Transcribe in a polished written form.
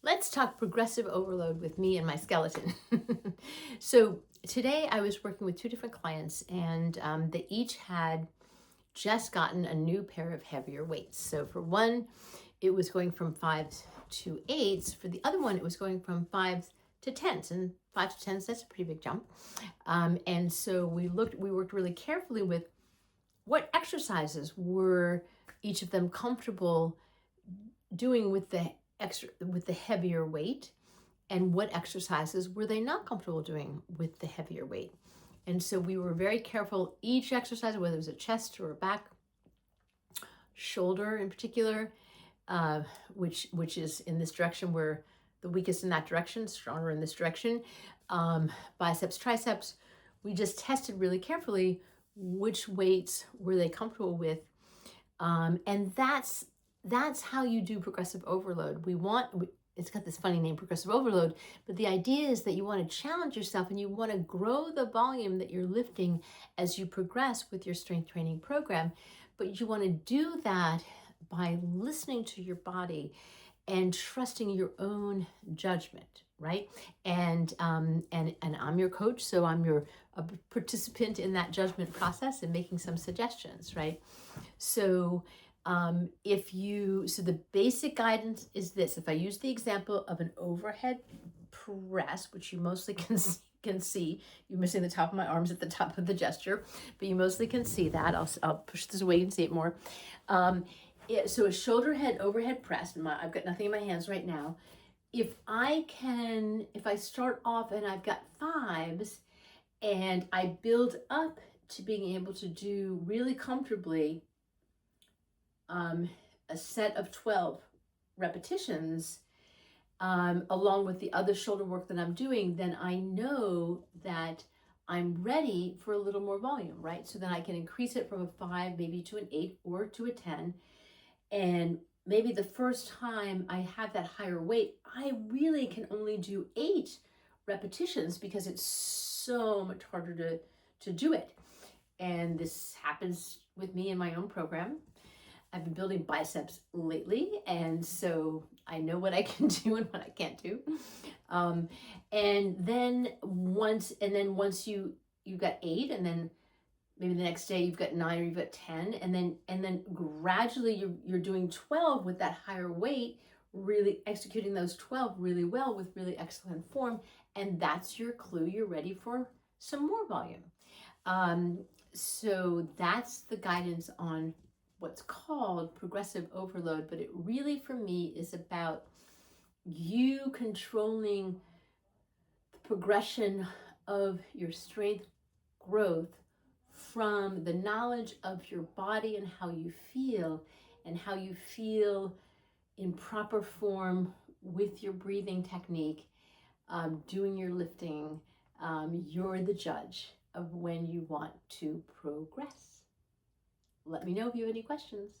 Let's talk progressive overload with me and my skeleton. So today I was working with two different clients, and they each had just gotten a new pair of heavier weights. So for one, it was going from fives to eights. For the other one, it was going from fives to tens. And five to tens, that's a pretty big jump. And so we worked really carefully with what exercises were each of them comfortable doing with the heavier weight, and what exercises were they not comfortable doing with the heavier weight. And so we were very careful, each exercise, whether it was a chest or a back, shoulder in particular, which is in this direction, where the weakest in that direction, stronger in this direction, biceps, triceps. We just tested really carefully which weights were they comfortable with, and that's how you do progressive overload. It's got this funny name, progressive overload, but the idea is that you want to challenge yourself and you want to grow the volume that you're lifting as you progress with your strength training program. But you want to do that by listening to your body and trusting your own judgment, right? And I'm your coach, so I'm a participant in that judgment process and making some suggestions, right? So the basic guidance is this. If I use the example of an overhead press, which you mostly can see, you're missing the top of my arms at the top of the gesture, but you mostly can see that. I'll push this away and see it more. So a shoulder head overhead press, and I've got nothing in my hands right now. If I start off and I've got fives and I build up to being able to do really comfortably a set of 12 repetitions, along with the other shoulder work that I'm doing, then I know that I'm ready for a little more volume, right? So then I can increase it from a 5 maybe to an 8 or to a 10. And maybe the first time I have that higher weight, I really can only do 8 repetitions because it's so much harder to do it. And this happens with me in my own program. I've been building biceps lately, and so I know what I can do and what I can't do. And then once you've got 8, and then maybe the next day you've got 9 or you've got 10, and then gradually you're doing 12 with that higher weight, really executing those 12 really well with really excellent form, and that's your clue. You're ready for some more volume. So that's the guidance on what's called progressive overload, but it really, for me, is about you controlling the progression of your strength growth from the knowledge of your body and how you feel in proper form with your breathing technique, doing your lifting. You're the judge of when you want to progress. Let me know if you have any questions.